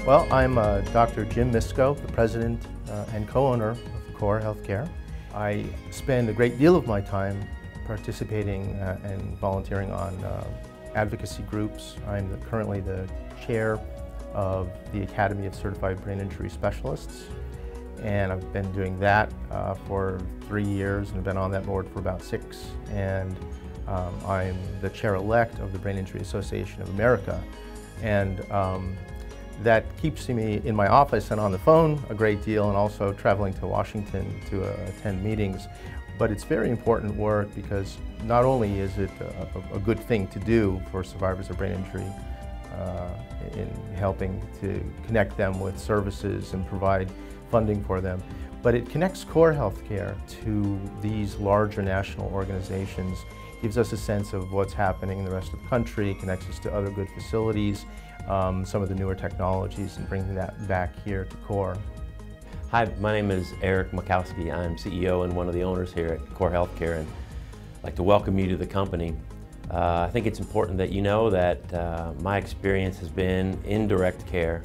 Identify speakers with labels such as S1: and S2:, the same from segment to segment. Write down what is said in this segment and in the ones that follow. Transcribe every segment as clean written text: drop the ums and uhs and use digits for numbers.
S1: Well, I'm Dr. Jim Misko, the president and co-owner of Core Healthcare. I spend a great deal of my time participating and volunteering on advocacy groups. I'm currently the chair of the Academy of Certified Brain Injury Specialists, and I've been doing that for 3 years and I've been on that board for about 6. And I'm the chair-elect of the Brain Injury Association of America. And that keeps me in my office and on the phone a great deal, and also traveling to Washington to attend meetings. But it's very important work because not only is it a good thing to do for survivors of brain injury in helping to connect them with services and provide funding for them, but it connects Core Healthcare to these larger national organizations, gives us a sense of what's happening in the rest of the country, connects us to other good facilities, some of the newer technologies, and bringing that back here to Core.
S2: Hi, my name is Eric Makowski. I'm CEO and one of the owners here at Core Healthcare, and I'd like to welcome you to the company. I think it's important that you know that my experience has been in direct care.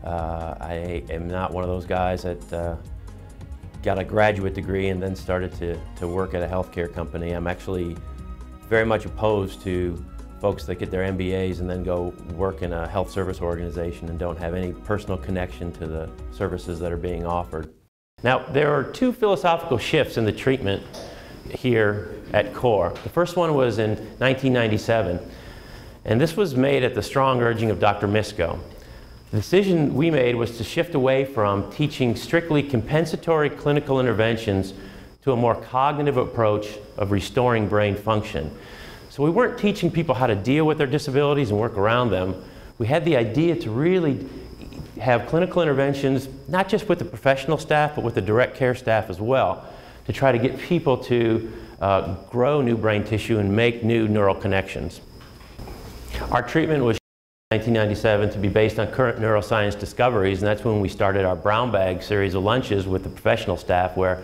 S2: I am not one of those guys that got a graduate degree and then started to work at a healthcare company. I'm actually very much opposed to folks that get their MBAs and then go work in a health service organization and don't have any personal connection to the services that are being offered. Now, there are 2 philosophical shifts in the treatment here at Core. The first one was in 1997, and this was made at the strong urging of Dr. Misko. The decision we made was to shift away from teaching strictly compensatory clinical interventions to a more cognitive approach of restoring brain function. So we weren't teaching people how to deal with their disabilities and work around them. We had the idea to really have clinical interventions, not just with the professional staff, but with the direct care staff as well, to try to get people to grow new brain tissue and make new neural connections. Our treatment was in 1997 to be based on current neuroscience discoveries, and that's when we started our brown bag series of lunches with the professional staff, where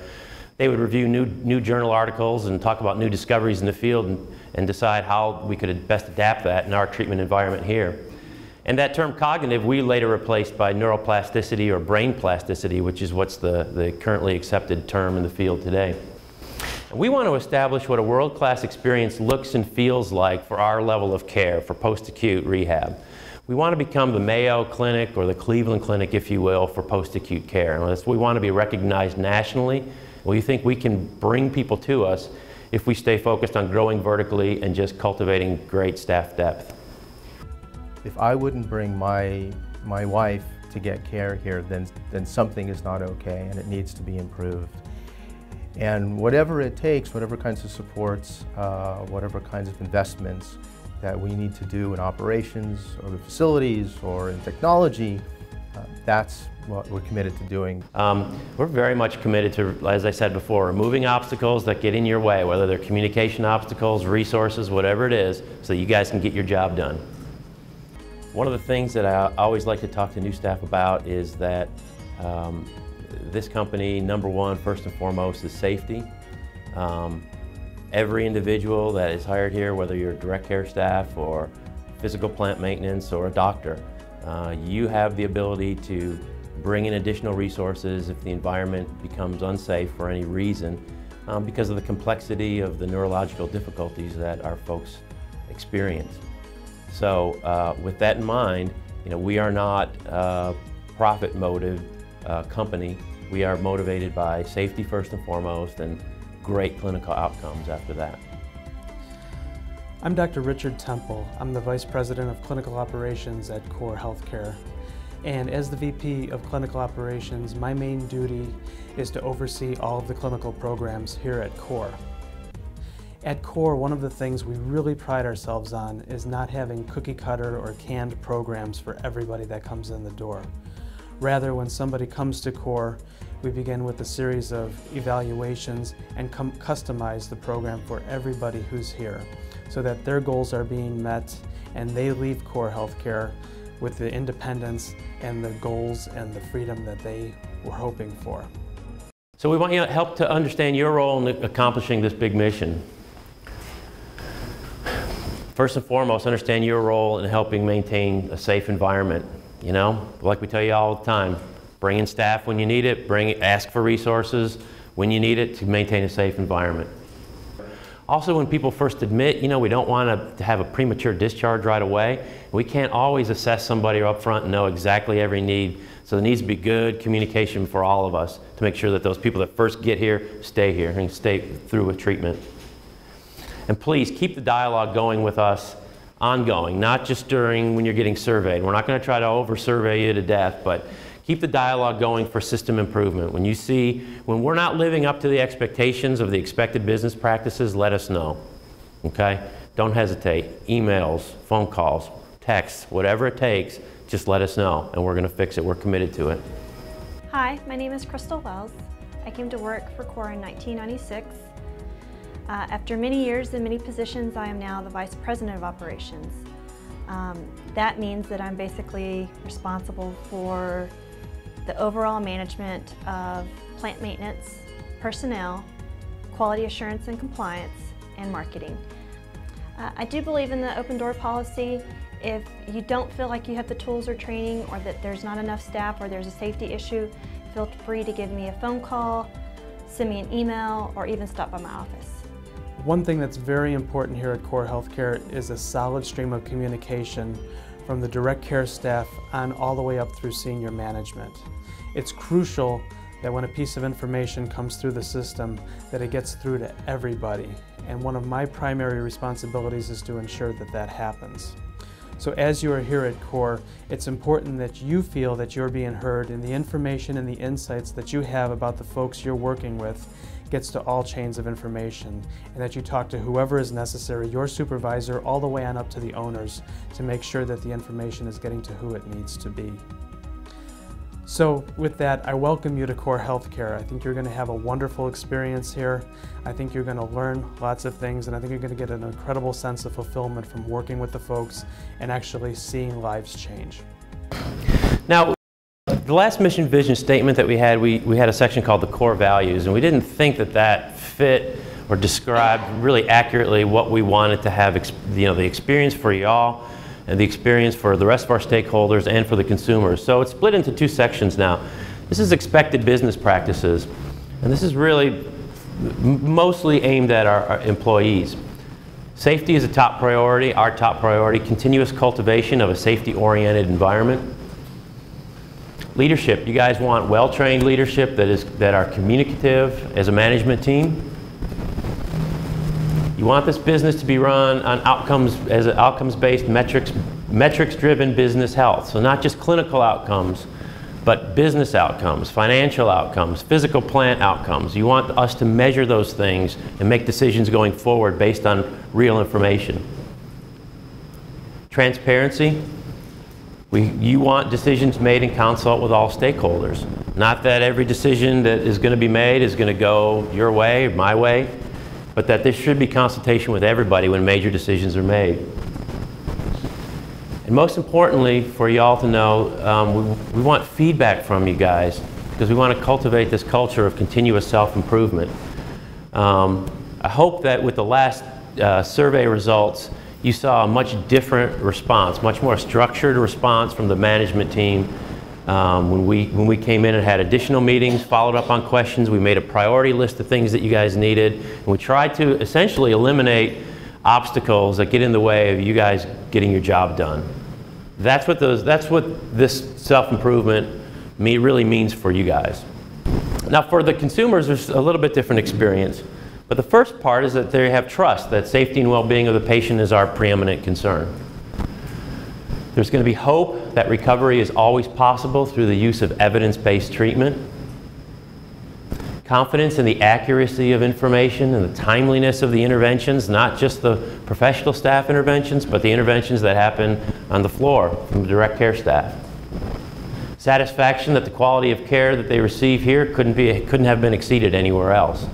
S2: they would review new journal articles and talk about new discoveries in the field and decide how we could best adapt that in our treatment environment here. And that term cognitive we later replaced by neuroplasticity or brain plasticity, which is what's the currently accepted term in the field today. And we want to establish what a world-class experience looks and feels like for our level of care, for post-acute rehab. We want to become the Mayo Clinic or the Cleveland Clinic, if you will, for post-acute care. We want to be recognized nationally. We think we can bring people to us if we stay focused on growing vertically and just cultivating great staff depth.
S1: If I wouldn't bring my wife to get care here, then something is not okay and it needs to be improved. And whatever it takes, whatever kinds of supports, whatever kinds of investments that we need to do in operations or the facilities or in technology, that's what we're committed to doing.
S2: We're very much committed to, as I said before, removing obstacles that get in your way, whether they're communication obstacles, resources, whatever it is, so you guys can get your job done. One of the things that I always like to talk to new staff about is that this company, number one, first and foremost, is safety. Every individual that is hired here, whether you're direct care staff or physical plant maintenance or a doctor, you have the ability to bring in additional resources if the environment becomes unsafe for any reason because of the complexity of the neurological difficulties that our folks experience. So with that in mind, we are not a profit motive company. We are motivated by safety first and foremost and great clinical outcomes after that.
S3: I'm Dr. Richard Temple. I'm the Vice President of Clinical Operations at Core Healthcare. And as the VP of Clinical Operations, my main duty is to oversee all of the clinical programs here at Core. At Core, one of the things we really pride ourselves on is not having cookie cutter or canned programs for everybody that comes in the door. Rather, when somebody comes to Core, we begin with a series of evaluations and customize the program for everybody who's here so that their goals are being met and they leave Core Healthcare with the independence and the goals and the freedom that they were hoping for.
S2: So we want you to help to understand your role in accomplishing this big mission. First and foremost, understand your role in helping maintain a safe environment. You know, like we tell you all the time, bring in staff when you need it, ask for resources when you need it to maintain a safe environment. Also, when people first admit, you know, we don't want to have a premature discharge right away. We can't always assess somebody up front and know exactly every need. So there needs to be good communication for all of us to make sure that those people that first get here and stay through with treatment. And please keep the dialogue going with us ongoing, not just during when you're getting surveyed. We're not going to try to over-survey you to death, but keep the dialogue going for system improvement. When we're not living up to the expectations of the expected business practices, let us know, okay? Don't hesitate. Emails, phone calls, texts, whatever it takes, just let us know, and we're gonna fix it. We're committed to it.
S4: Hi, my name is Crystal Wells. I came to work for CORE in 1996. After many years in many positions, I am now the Vice President of Operations. That means that I'm basically responsible for the overall management of plant maintenance, personnel, quality assurance and compliance, and marketing. I do believe in the open door policy. If you don't feel like you have the tools or training, or that there's not enough staff, or there's a safety issue, feel free to give me a phone call, send me an email, or even stop by my office.
S3: One thing that's very important here at CORE Healthcare is a solid stream of communication from the direct care staff on all the way up through senior management. It's crucial that when a piece of information comes through the system, that it gets through to everybody. And one of my primary responsibilities is to ensure that that happens. So as you are here at CORE, it's important that you feel that you're being heard, and the information and the insights that you have about the folks you're working with gets to all chains of information, and that you talk to whoever is necessary, your supervisor, all the way on up to the owners, to make sure that the information is getting to who it needs to be. So with that, I welcome you to CORE Healthcare. I think you're going to have a wonderful experience here. I think you're going to learn lots of things, and I think you're going to get an incredible sense of fulfillment from working with the folks and actually seeing lives change.
S2: Now, the last mission vision statement that we had a section called the core values, and we didn't think that that fit or described really accurately what we wanted to have, the experience for y'all and the experience for the rest of our stakeholders and for the consumers. So it's split into two sections now. This is expected business practices, and this is really mostly aimed at our employees. Safety is a top priority, our top priority, continuous cultivation of a safety-oriented environment. Leadership, you guys want well-trained leadership that are communicative as a management team. You want this business to be run on outcomes, as an outcomes-based, metrics-driven business health. So not just clinical outcomes, but business outcomes, financial outcomes, physical plant outcomes. You want us to measure those things and make decisions going forward based on real information. Transparency. You want decisions made in consult with all stakeholders. Not that every decision that is going to be made is going to go your way or my way, but that there should be consultation with everybody when major decisions are made. And most importantly, for y'all to know, we want feedback from you guys, because we want to cultivate this culture of continuous self-improvement. I hope that with the last survey results, you saw a much different response, much more structured response from the management team. When we came in and had additional meetings, followed up on questions, we made a priority list of things that you guys needed, and we tried to essentially eliminate obstacles that get in the way of you guys getting your job done. That's what this self-improvement really means for you guys. Now for the consumers, there's a little bit different experience. But the first part is that they have trust that safety and well-being of the patient is our preeminent concern. There's going to be hope that recovery is always possible through the use of evidence-based treatment. Confidence in the accuracy of information and the timeliness of the interventions, not just the professional staff interventions, but the interventions that happen on the floor from the direct care staff. Satisfaction that the quality of care that they receive here couldn't have been exceeded anywhere else.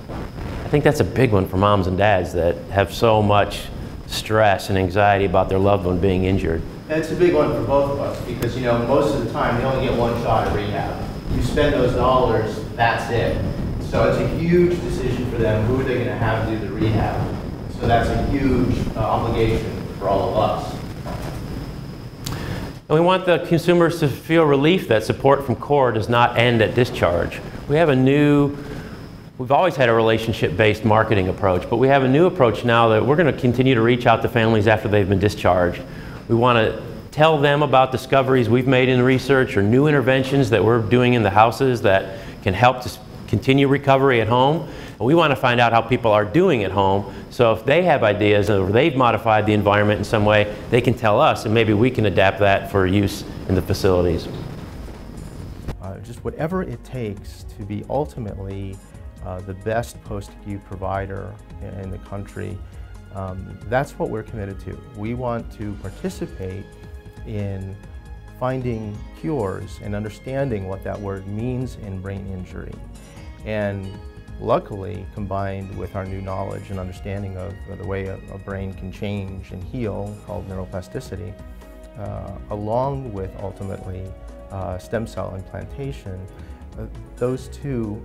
S2: I think that's a big one for moms and dads that have so much stress and anxiety about their loved one being injured.
S1: And it's a big one for both of us, because most of the time you only get one shot at rehab. You spend those dollars, that's it. So it's a huge decision for them. Who are they going to have do the rehab? So that's a huge obligation for all of us.
S2: And we want the consumers to feel relief that support from CORE does not end at discharge. We've always had a relationship-based marketing approach, but we have a new approach now that we're going to continue to reach out to families after they've been discharged. We want to tell them about discoveries we've made in the research or new interventions that we're doing in the houses that can help to continue recovery at home. And we want to find out how people are doing at home, so if they have ideas or they've modified the environment in some way, they can tell us and maybe we can adapt that for use in the facilities.
S1: Just whatever it takes to be ultimately the best post-acute provider in the country, that's what we're committed to. We want to participate in finding cures and understanding what that word means in brain injury. And luckily, combined with our new knowledge and understanding of the way a brain can change and heal, called neuroplasticity, along with ultimately stem cell implantation, those two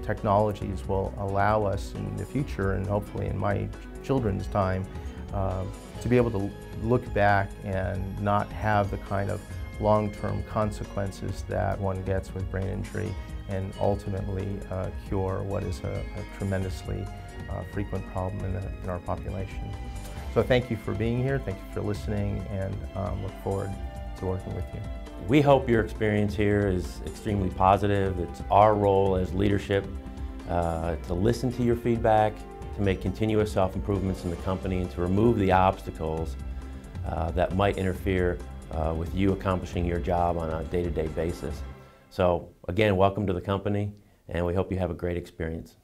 S1: technologies will allow us in the future, and hopefully in my children's time, to be able to look back and not have the kind of long-term consequences that one gets with brain injury, and ultimately cure what is a tremendously frequent problem in our population. So thank you for being here, thank you for listening, and look forward to working with you.
S2: We hope your experience here is extremely positive. It's our role as leadership to listen to your feedback, to make continuous self-improvements in the company, and to remove the obstacles that might interfere with you accomplishing your job on a day-to-day basis. So again, welcome to the company, and we hope you have a great experience.